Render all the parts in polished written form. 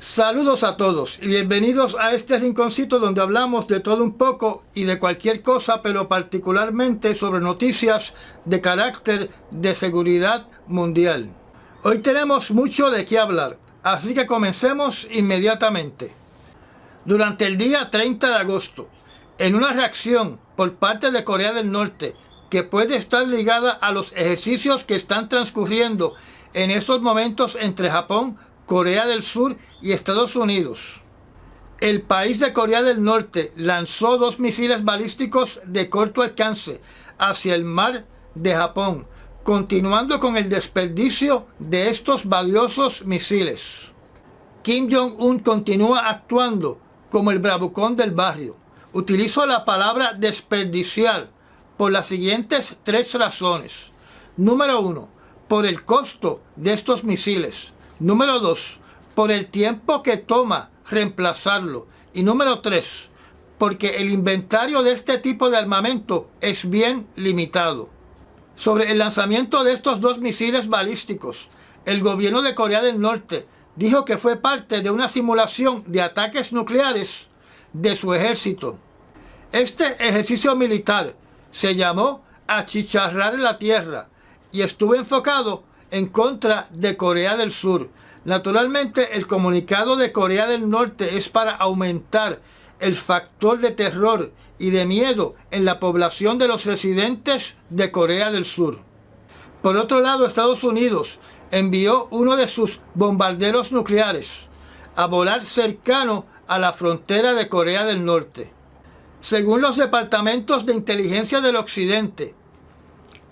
Saludos a todos y bienvenidos a este rinconcito donde hablamos de todo un poco y de cualquier cosa, pero particularmente sobre noticias de carácter de seguridad mundial. Hoy tenemos mucho de qué hablar, así que comencemos inmediatamente. Durante el día 30 de agosto, en una reacción por parte de Corea del Norte que puede estar ligada a los ejercicios que están transcurriendo en estos momentos entre Japón, Corea del Sur y Estados Unidos. El país de Corea del Norte lanzó 2 misiles balísticos de corto alcance hacia el mar de Japón, continuando con el desperdicio de estos valiosos misiles. Kim Jong-un continúa actuando como el bravucón del barrio. Utilizo la palabra desperdiciar por las siguientes 3 razones. Número 1, por el costo de estos misiles. Número 2, por el tiempo que toma reemplazarlo. Y número 3, porque el inventario de este tipo de armamento es bien limitado. Sobre el lanzamiento de estos 2 misiles balísticos, el gobierno de Corea del Norte dijo que fue parte de una simulación de ataques nucleares de su ejército. Este ejercicio militar se llamó Achicharrar la Tierra y estuvo enfocado en contra de Corea del Sur. Naturalmente, el comunicado de Corea del Norte es para aumentar el factor de terror y de miedo en la población de los residentes de Corea del Sur. Por otro lado, Estados Unidos envió uno de sus bombarderos nucleares a volar cercano a la frontera de Corea del Norte. Según los departamentos de inteligencia del Occidente,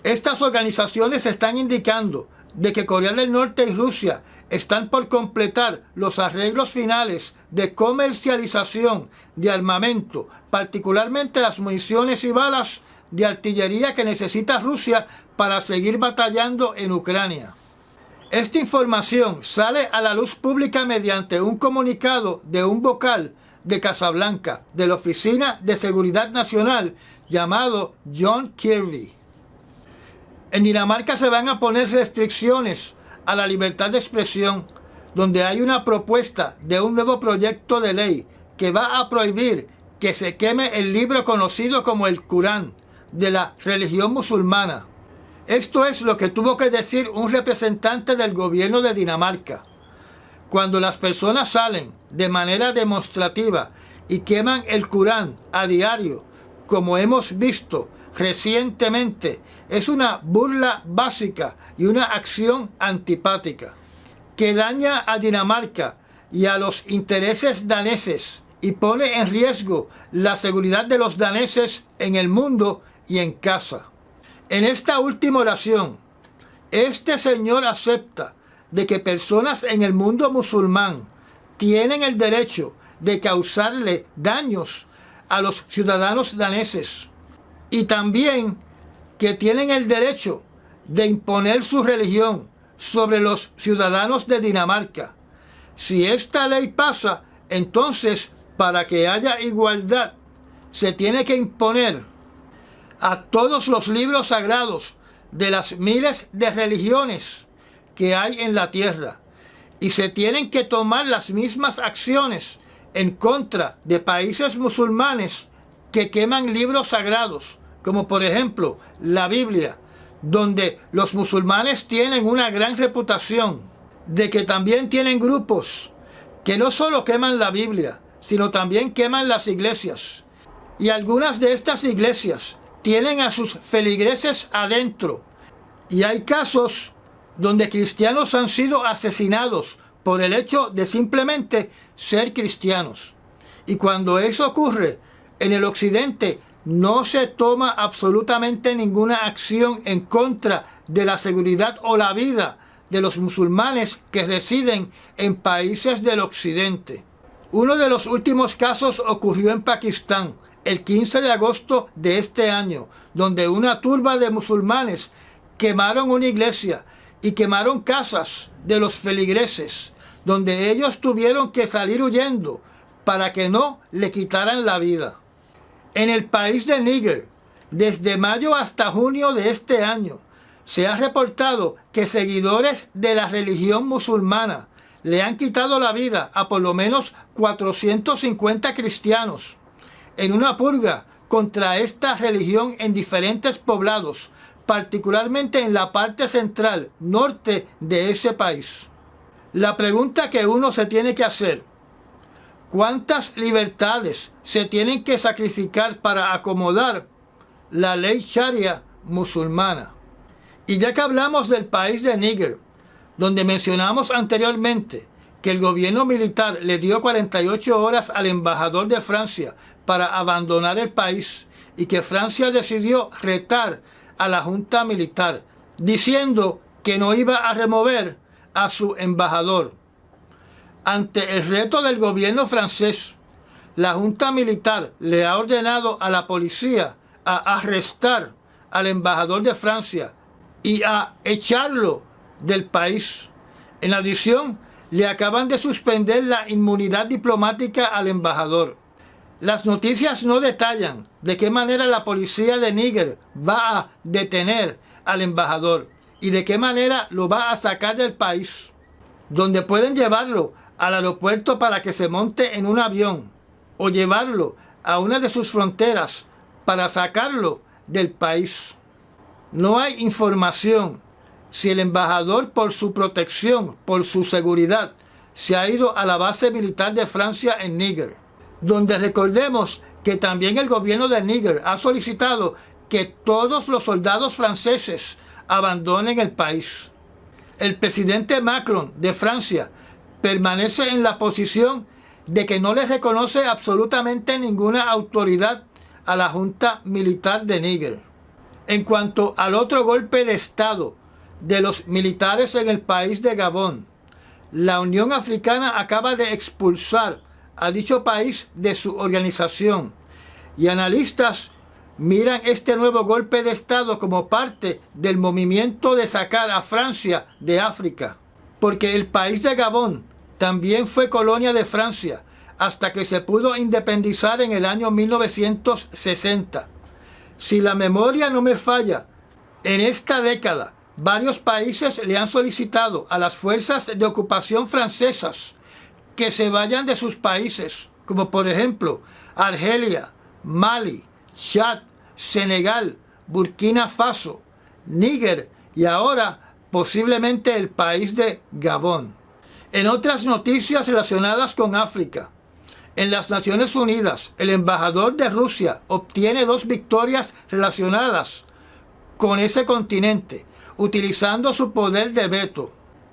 estas organizaciones están indicando de que Corea del Norte y Rusia están por completar los arreglos finales de comercialización de armamento, particularmente las municiones y balas de artillería que necesita Rusia para seguir batallando en Ucrania. Esta información sale a la luz pública mediante un comunicado de un vocal de Casablanca, de la Oficina de Seguridad Nacional, llamado John Kirby. En Dinamarca se van a poner restricciones a la libertad de expresión, donde hay una propuesta de un nuevo proyecto de ley que va a prohibir que se queme el libro conocido como el Corán de la religión musulmana. Esto es lo que tuvo que decir un representante del gobierno de Dinamarca. Cuando las personas salen de manera demostrativa y queman el Corán a diario, como hemos visto recientemente, es una burla básica y una acción antipática que daña a Dinamarca y a los intereses daneses y pone en riesgo la seguridad de los daneses en el mundo y en casa. En esta última oración, este señor acepta de que personas en el mundo musulmán tienen el derecho de causarle daños a los ciudadanos daneses y también que tienen el derecho de imponer su religión sobre los ciudadanos de Dinamarca. Si esta ley pasa, entonces, para que haya igualdad, se tiene que imponer a todos los libros sagrados de las miles de religiones que hay en la tierra, y se tienen que tomar las mismas acciones en contra de países musulmanes que queman libros sagrados, como por ejemplo la Biblia, donde los musulmanes tienen una gran reputación, de que también tienen grupos que no solo queman la Biblia, sino también queman las iglesias. Y algunas de estas iglesias tienen a sus feligreses adentro. Y hay casos donde cristianos han sido asesinados por el hecho de simplemente ser cristianos. Y cuando eso ocurre, en el occidente no se toma absolutamente ninguna acción en contra de la seguridad o la vida de los musulmanes que residen en países del occidente. Uno de los últimos casos ocurrió en Pakistán, el 15 de agosto de este año, donde una turba de musulmanes quemaron una iglesia y quemaron casas de los feligreses, donde ellos tuvieron que salir huyendo para que no le quitaran la vida. En el país de Níger, desde mayo hasta junio de este año, se ha reportado que seguidores de la religión musulmana le han quitado la vida a por lo menos 450 cristianos en una purga contra esta religión en diferentes poblados, particularmente en la parte central, norte de ese país. La pregunta que uno se tiene que hacer: ¿cuántas libertades se tienen que sacrificar para acomodar la ley sharia musulmana? Y ya que hablamos del país de Níger, donde mencionamos anteriormente que el gobierno militar le dio 48 horas al embajador de Francia para abandonar el país y que Francia decidió retar a la junta militar, diciendo que no iba a remover a su embajador. Ante el reto del gobierno francés, la junta militar le ha ordenado a la policía a arrestar al embajador de Francia y a echarlo del país. En adición, le acaban de suspender la inmunidad diplomática al embajador. Las noticias no detallan de qué manera la policía de Níger va a detener al embajador y de qué manera lo va a sacar del país, donde pueden llevarlo al aeropuerto para que se monte en un avión o llevarlo a una de sus fronteras para sacarlo del país. No hay información si el embajador, por su protección, por su seguridad, se ha ido a la base militar de Francia en Níger, donde recordemos que también el gobierno de Níger ha solicitado que todos los soldados franceses abandonen el país. El presidente Macron de Francia permanece en la posición de que no le reconoce absolutamente ninguna autoridad a la junta militar de Níger. En cuanto al otro golpe de Estado de los militares en el país de Gabón, la Unión Africana acaba de expulsar a dicho país de su organización y analistas miran este nuevo golpe de Estado como parte del movimiento de sacar a Francia de África, porque el país de Gabón también fue colonia de Francia hasta que se pudo independizar en el año 1960. Si la memoria no me falla, en esta década varios países le han solicitado a las fuerzas de ocupación francesas que se vayan de sus países, como por ejemplo Argelia, Mali, Chad, Senegal, Burkina Faso, Níger y ahora posiblemente el país de Gabón. En otras noticias relacionadas con África, en las Naciones Unidas, el embajador de Rusia obtiene 2 victorias relacionadas con ese continente, utilizando su poder de veto,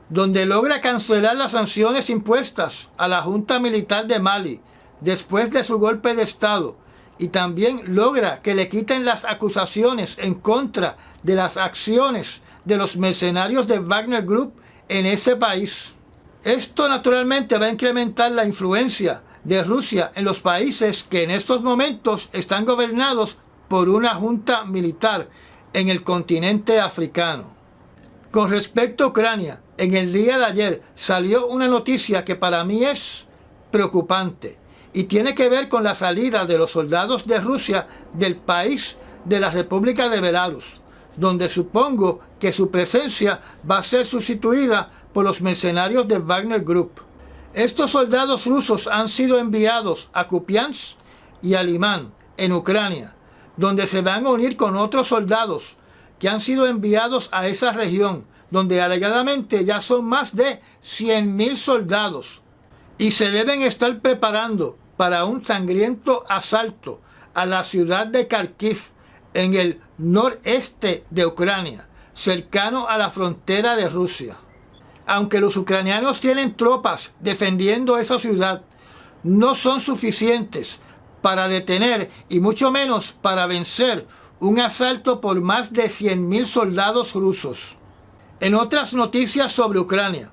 donde logra cancelar las sanciones impuestas a la junta militar de Mali después de su golpe de Estado, y también logra que le quiten las acusaciones en contra de las acciones de los mercenarios de Wagner Group en ese país. Esto naturalmente va a incrementar la influencia de Rusia en los países que en estos momentos están gobernados por una junta militar en el continente africano. Con respecto a Ucrania, en el día de ayer salió una noticia que para mí es preocupante y tiene que ver con la salida de los soldados de Rusia del país de la República de Belarus, donde supongo que su presencia va a ser sustituida por los mercenarios de Wagner Group. Estos soldados rusos han sido enviados a Kupiansk y a Limán, en Ucrania, donde se van a unir con otros soldados que han sido enviados a esa región, donde alegadamente ya son más de 100.000 soldados, y se deben estar preparando para un sangriento asalto a la ciudad de Kharkiv, en el noreste de Ucrania, cercano a la frontera de Rusia. Aunque los ucranianos tienen tropas defendiendo esa ciudad, no son suficientes para detener y mucho menos para vencer un asalto por más de 100.000 soldados rusos. En otras noticias sobre Ucrania,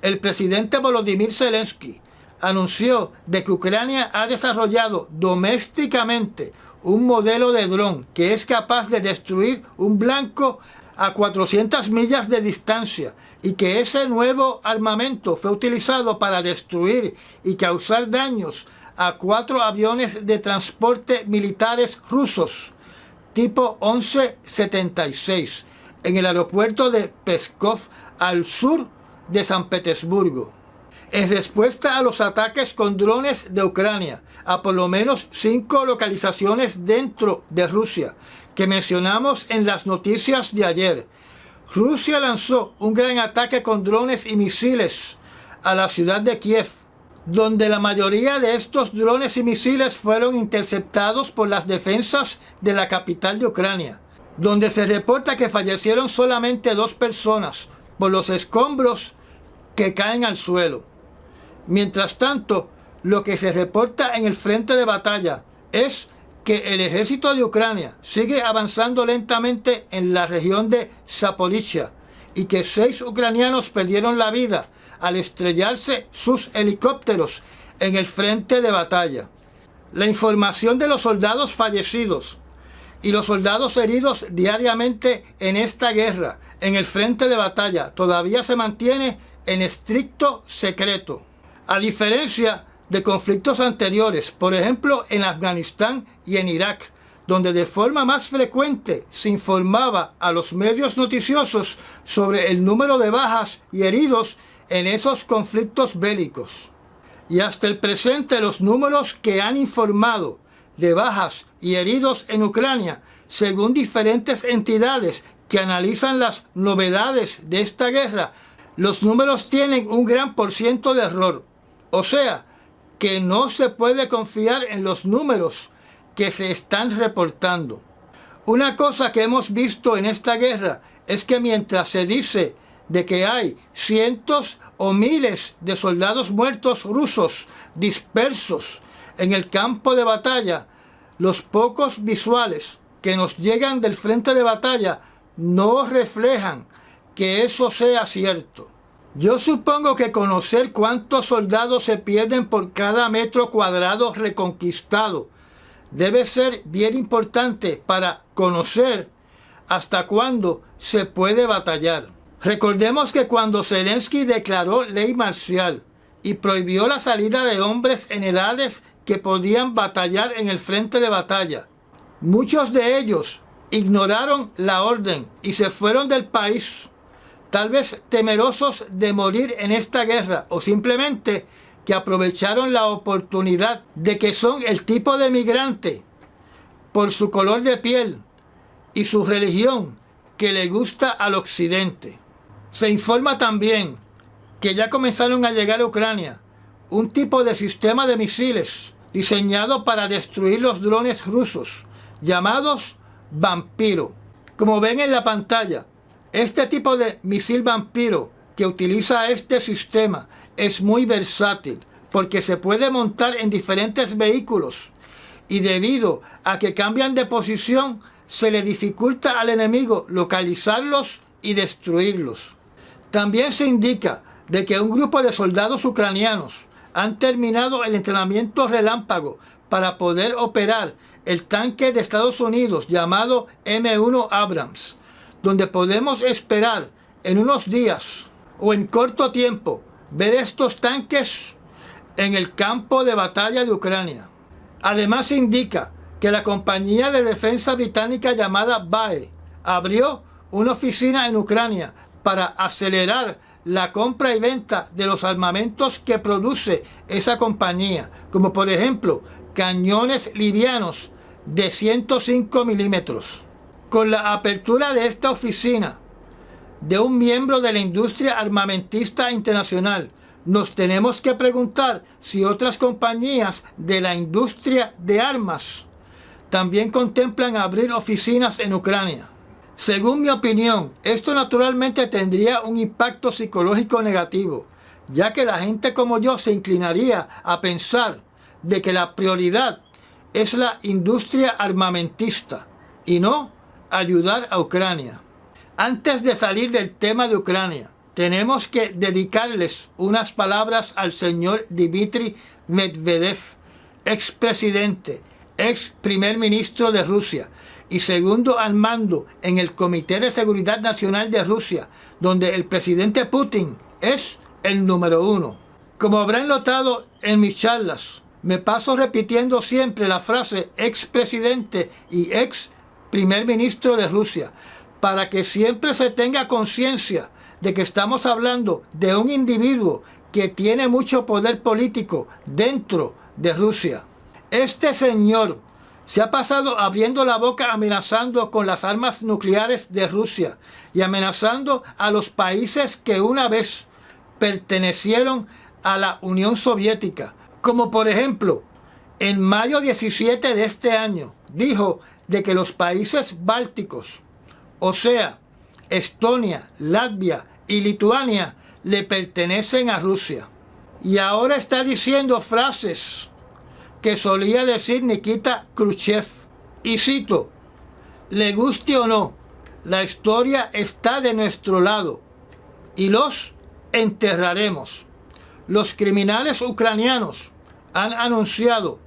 el presidente Volodymyr Zelensky anunció de que Ucrania ha desarrollado domésticamente un modelo de dron que es capaz de destruir un blanco a 400 millas de distancia y que ese nuevo armamento fue utilizado para destruir y causar daños a 4 aviones de transporte militares rusos tipo 1176 en el aeropuerto de Pskov al sur de San Petersburgo. en respuesta a los ataques con drones de Ucrania a por lo menos 5 localizaciones dentro de Rusia que mencionamos en las noticias de ayer. Rusia lanzó un gran ataque con drones y misiles a la ciudad de Kiev, donde la mayoría de estos drones y misiles fueron interceptados por las defensas de la capital de Ucrania, donde se reporta que fallecieron solamente 2 personas por los escombros que caen al suelo. Mientras tanto, lo que se reporta en el frente de batalla es que el ejército de Ucrania sigue avanzando lentamente en la región de Zaporizhia y que 6 ucranianos perdieron la vida al estrellarse sus helicópteros en el frente de batalla. La información de los soldados fallecidos y los soldados heridos diariamente en esta guerra en el frente de batalla todavía se mantiene en estricto secreto, a diferencia de conflictos anteriores, por ejemplo en Afganistán y en Irak, donde de forma más frecuente se informaba a los medios noticiosos sobre el número de bajas y heridos en esos conflictos bélicos. Y hasta el presente los números que han informado de bajas y heridos en Ucrania, según diferentes entidades que analizan las novedades de esta guerra, los números tienen un gran % de error. O sea, que no se puede confiar en los números que se están reportando. Una cosa que hemos visto en esta guerra es que mientras se dice de que hay cientos o miles de soldados muertos rusos dispersos en el campo de batalla, los pocos visuales que nos llegan del frente de batalla no reflejan que eso sea cierto. Yo supongo que conocer cuántos soldados se pierden por cada metro cuadrado reconquistado debe ser bien importante para conocer hasta cuándo se puede batallar. Recordemos que cuando Zelensky declaró ley marcial y prohibió la salida de hombres en edades que podían batallar en el frente de batalla, muchos de ellos ignoraron la orden y se fueron del país, tal vez temerosos de morir en esta guerra o simplemente que aprovecharon la oportunidad de que son el tipo de migrante por su color de piel y su religión que le gusta al occidente. Se informa también que ya comenzaron a llegar a Ucrania un tipo de sistema de misiles diseñado para destruir los drones rusos, llamados Vampiro. Como ven en la pantalla, este tipo de misil Vampiro que utiliza este sistema es muy versátil porque se puede montar en diferentes vehículos y debido a que cambian de posición se le dificulta al enemigo localizarlos y destruirlos. También se indica de que un grupo de soldados ucranianos han terminado el entrenamiento relámpago para poder operar el tanque de Estados Unidos llamado M1 Abrams, donde podemos esperar en unos días o en corto tiempo ver estos tanques en el campo de batalla de Ucrania. Además se indica que la compañía de defensa británica llamada BAE abrió una oficina en Ucrania para acelerar la compra y venta de los armamentos que produce esa compañía, como por ejemplo cañones livianos de 105 milímetros. Con la apertura de esta oficina de un miembro de la industria armamentista internacional, nos tenemos que preguntar si otras compañías de la industria de armas también contemplan abrir oficinas en Ucrania. Según mi opinión, esto naturalmente tendría un impacto psicológico negativo, ya que la gente como yo se inclinaría a pensar de que la prioridad es la industria armamentista y no ayudar a Ucrania. Antes de salir del tema de Ucrania, tenemos que dedicarles unas palabras al señor Dmitry Medvedev, expresidente, ex primer ministro de Rusia y segundo al mando en el Comité de Seguridad Nacional de Rusia, donde el presidente Putin es el número 1. Como habrán notado en mis charlas, me paso repitiendo siempre la frase expresidente y ex primer ministro de Rusia, para que siempre se tenga conciencia de que estamos hablando de un individuo que tiene mucho poder político dentro de Rusia. Este señor se ha pasado abriendo la boca amenazando con las armas nucleares de Rusia y amenazando a los países que una vez pertenecieron a la Unión Soviética, como por ejemplo, en mayo 17 de este año, dijo de que los países bálticos, o sea, Estonia, Latvia y Lituania, le pertenecen a Rusia. Y ahora está diciendo frases que solía decir Nikita Khrushchev. Y cito, le guste o no, la historia está de nuestro lado y los enterraremos. Los criminales ucranianos han anunciado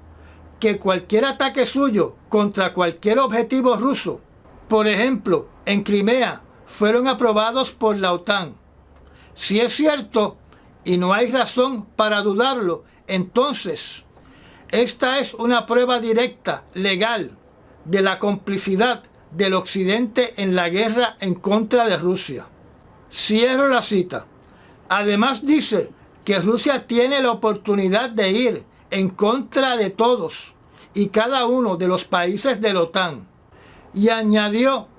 que cualquier ataque suyo contra cualquier objetivo ruso, por ejemplo, en Crimea, fueron aprobados por la OTAN. Si es cierto, y no hay razón para dudarlo, entonces, esta es una prueba directa, legal, de la complicidad del Occidente en la guerra en contra de Rusia. Cierro la cita. Además dice que Rusia tiene la oportunidad de ir en contra de todos y cada uno de los países de la OTAN. Y añadió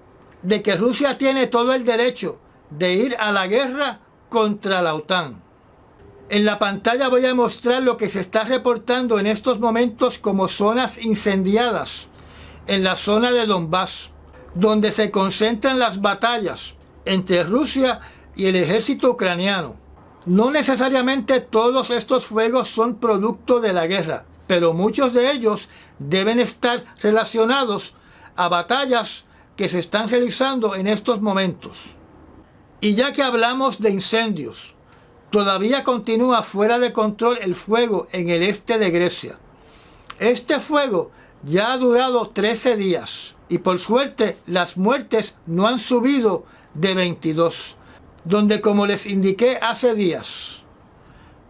de que Rusia tiene todo el derecho de ir a la guerra contra la OTAN. En la pantalla voy a mostrar lo que se está reportando en estos momentos como zonas incendiadas en la zona de Donbass, donde se concentran las batallas entre Rusia y el ejército ucraniano. No necesariamente todos estos fuegos son producto de la guerra, pero muchos de ellos deben estar relacionados a batallas que se están realizando en estos momentos. Y ya que hablamos de incendios, todavía continúa fuera de control el fuego en el este de Grecia. Este fuego ya ha durado 13 días y por suerte las muertes no han subido de 22, donde como les indiqué hace días,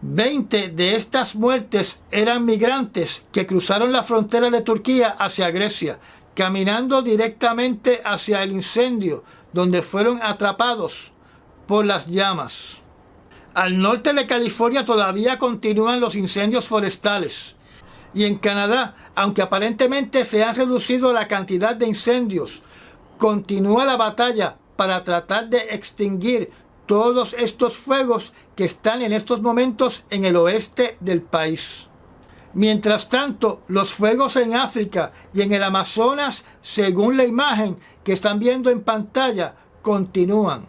20 de estas muertes eran migrantes que cruzaron la frontera de Turquía hacia Grecia, caminando directamente hacia el incendio, donde fueron atrapados por las llamas. Al norte de California todavía continúan los incendios forestales. Y en Canadá, aunque aparentemente se han reducido la cantidad de incendios, continúa la batalla para tratar de extinguir todos estos fuegos que están en estos momentos en el oeste del país. Mientras tanto, los fuegos en África y en el Amazonas, según la imagen que están viendo en pantalla, continúan.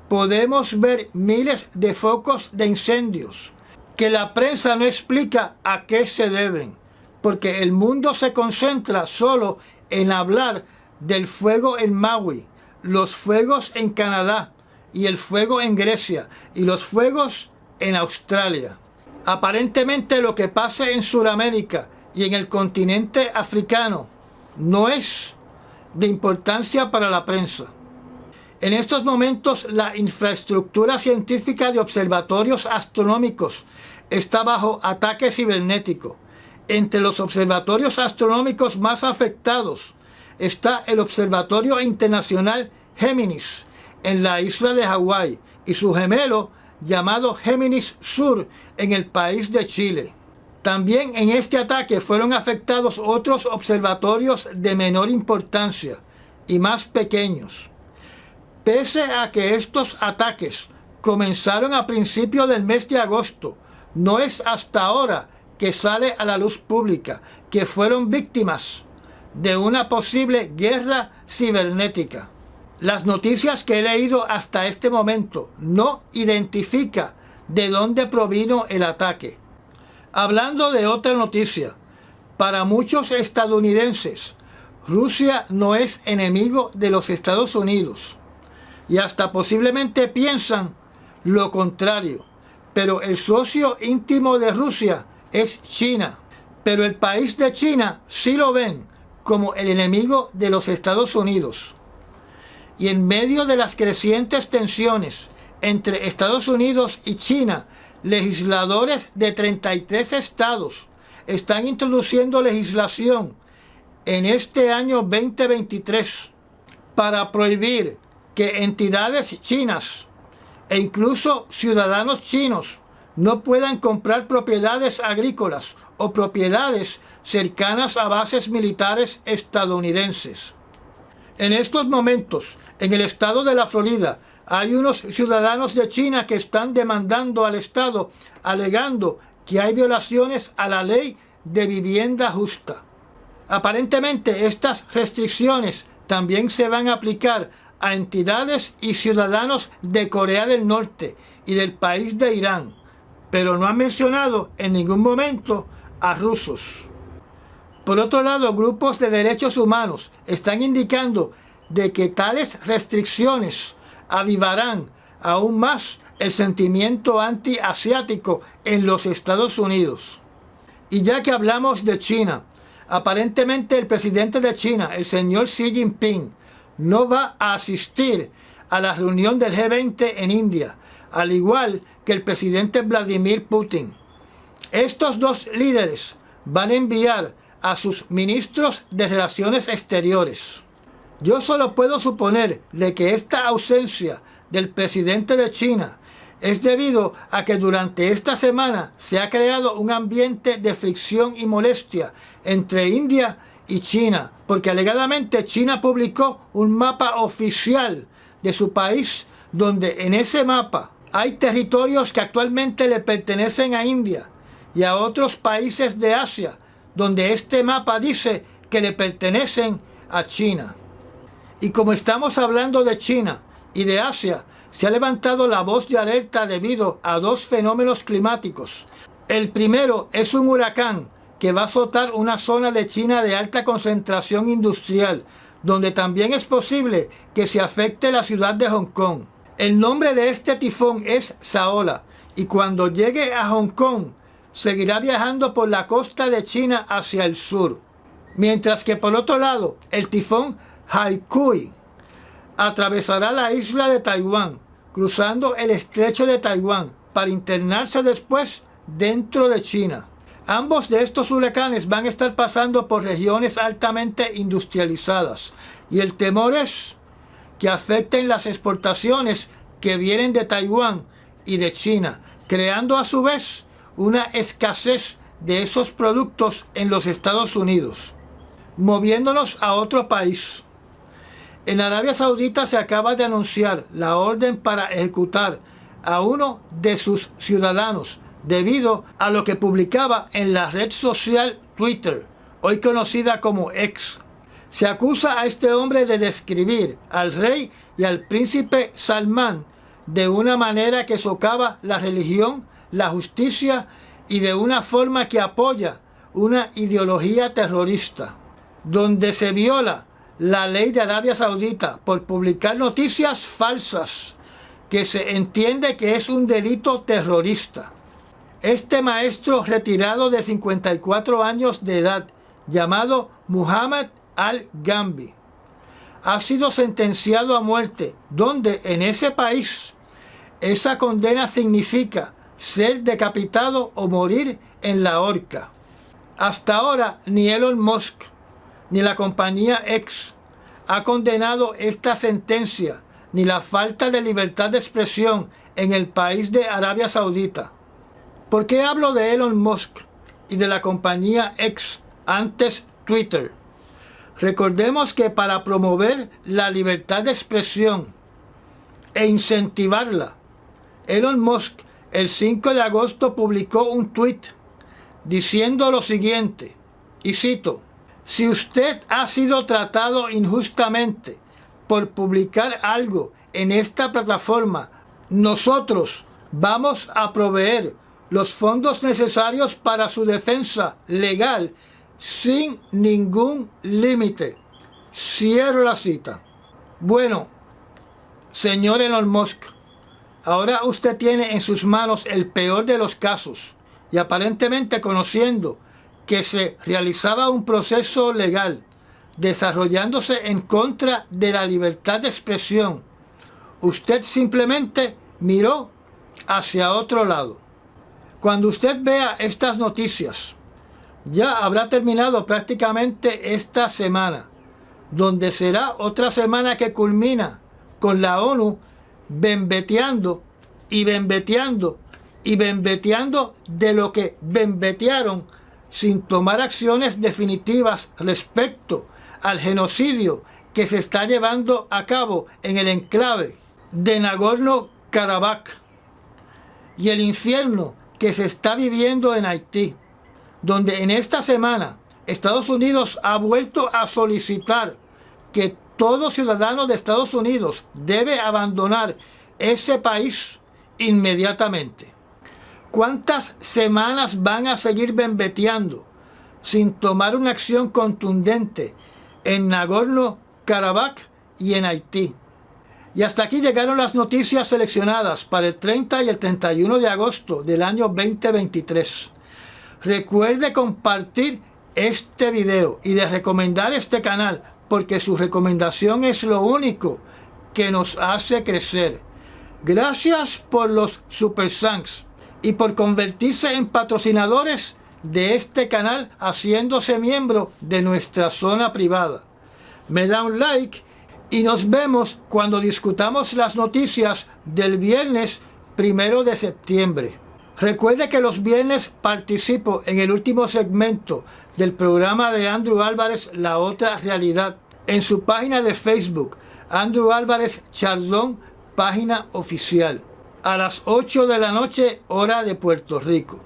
Podemos ver miles de focos de incendios que la prensa no explica a qué se deben, porque el mundo se concentra solo en hablar del fuego en Maui, los fuegos en Canadá y el fuego en Grecia y los fuegos en Australia. Aparentemente lo que pasa en Sudamérica y en el continente africano no es de importancia para la prensa. En estos momentos la infraestructura científica de observatorios astronómicos está bajo ataque cibernético. Entre los observatorios astronómicos más afectados está el Observatorio Internacional Géminis en la isla de Hawái y su gemelo llamado Géminis Sur en el país de Chile. También en este ataque fueron afectados otros observatorios de menor importancia y más pequeños. Pese a que estos ataques comenzaron a principios del mes de agosto, no es hasta ahora que sale a la luz pública que fueron víctimas de una posible guerra cibernética. Las noticias que he leído hasta este momento no identifican de dónde provino el ataque. Hablando de otra noticia, para muchos estadounidenses, Rusia no es enemigo de los Estados Unidos. Y hasta posiblemente piensan lo contrario. Pero el socio íntimo de Rusia es China. Pero el país de China sí lo ven como el enemigo de los Estados Unidos. Y en medio de las crecientes tensiones entre Estados Unidos y China, legisladores de 33 estados están introduciendo legislación en este año 2023 para prohibir que entidades chinas e incluso ciudadanos chinos no puedan comprar propiedades agrícolas o propiedades cercanas a bases militares estadounidenses. En estos momentos, en el estado de la Florida, hay unos ciudadanos de China que están demandando al Estado, alegando que hay violaciones a la ley de vivienda justa. Aparentemente, estas restricciones también se van a aplicar a entidades y ciudadanos de Corea del Norte y del país de Irán, pero no han mencionado en ningún momento a rusos. Por otro lado, grupos de derechos humanos están indicando de que tales restricciones avivarán aún más el sentimiento anti-asiático en los Estados Unidos. Y ya que hablamos de China, aparentemente el presidente de China, el señor Xi Jinping, no va a asistir a la reunión del G20 en India, al igual que el presidente Vladimir Putin. Estos dos líderes van a enviar a sus ministros de Relaciones Exteriores. Yo solo puedo suponer de que esta ausencia del presidente de China es debido a que durante esta semana se ha creado un ambiente de fricción y molestia entre India y China, porque alegadamente China publicó un mapa oficial de su país, donde en ese mapa hay territorios que actualmente le pertenecen a India y a otros países de Asia, donde este mapa dice que le pertenecen a China. Y como estamos hablando de China y de Asia, se ha levantado la voz de alerta debido a dos fenómenos climáticos. El primero es un huracán que va a azotar una zona de China de alta concentración industrial, donde también es posible que se afecte la ciudad de Hong Kong. El nombre de este tifón es Saola, y cuando llegue a Hong Kong, seguirá viajando por la costa de China hacia el sur. Mientras que por otro lado, el tifón Haikui atravesará la isla de Taiwán, cruzando el estrecho de Taiwán, para internarse después dentro de China. Ambos de estos huracanes van a estar pasando por regiones altamente industrializadas, y el temor es que afecten las exportaciones que vienen de Taiwán y de China, creando a su vez una escasez de esos productos en los Estados Unidos. Moviéndonos a otro país. En Arabia Saudita se acaba de anunciar la orden para ejecutar a uno de sus ciudadanos debido a lo que publicaba en la red social Twitter, hoy conocida como X. Se acusa a este hombre de describir al rey y al príncipe Salmán de una manera que socava la religión, la justicia y de una forma que apoya una ideología terrorista, donde se viola la ley de Arabia Saudita por publicar noticias falsas que se entiende que es un delito terrorista. Este maestro retirado de 54 años de edad, llamado Muhammad al-Gambi, ha sido sentenciado a muerte, donde en ese país esa condena significa ser decapitado o morir en la horca. Hasta ahora ni Elon Musk ni la compañía X ha condenado esta sentencia, ni la falta de libertad de expresión en el país de Arabia Saudita. ¿Por qué hablo de Elon Musk y de la compañía X, antes Twitter? Recordemos que para promover la libertad de expresión e incentivarla, Elon Musk el 5 de agosto publicó un tweet diciendo lo siguiente, y cito: si usted ha sido tratado injustamente por publicar algo en esta plataforma, nosotros vamos a proveer los fondos necesarios para su defensa legal sin ningún límite. Cierro la cita. Bueno, señor Elon Musk, ahora usted tiene en sus manos el peor de los casos, y aparentemente conociendo que se realizaba un proceso legal desarrollándose en contra de la libertad de expresión, usted simplemente miró hacia otro lado. Cuando usted vea estas noticias, ya habrá terminado prácticamente esta semana, donde será otra semana que culmina con la ONU bembeteando y bembeteando de lo que bembetearon sin tomar acciones definitivas respecto al genocidio que se está llevando a cabo en el enclave de Nagorno-Karabaj y el infierno que se está viviendo en Haití, donde en esta semana Estados Unidos ha vuelto a solicitar que todo ciudadano de Estados Unidos debe abandonar ese país inmediatamente. ¿Cuántas semanas van a seguir bembeteando sin tomar una acción contundente en Nagorno-Karabaj y en Haití? Y hasta aquí llegaron las noticias seleccionadas para el 30 y el 31 de agosto del año 2023. Recuerde compartir este video y de recomendar este canal, porque su recomendación es lo único que nos hace crecer. Gracias por los Super Thanks y por convertirse en patrocinadores de este canal haciéndose miembro de nuestra zona privada. Me da un like y nos vemos cuando discutamos las noticias del viernes 1 de septiembre. Recuerde que los viernes participo en el último segmento del programa de Andrew Álvarez, La Otra Realidad, en su página de Facebook, Andrew Álvarez Chardón, página oficial, a las 8 de la noche, hora de Puerto Rico.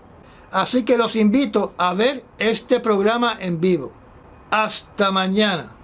Así que los invito a ver este programa en vivo. Hasta mañana.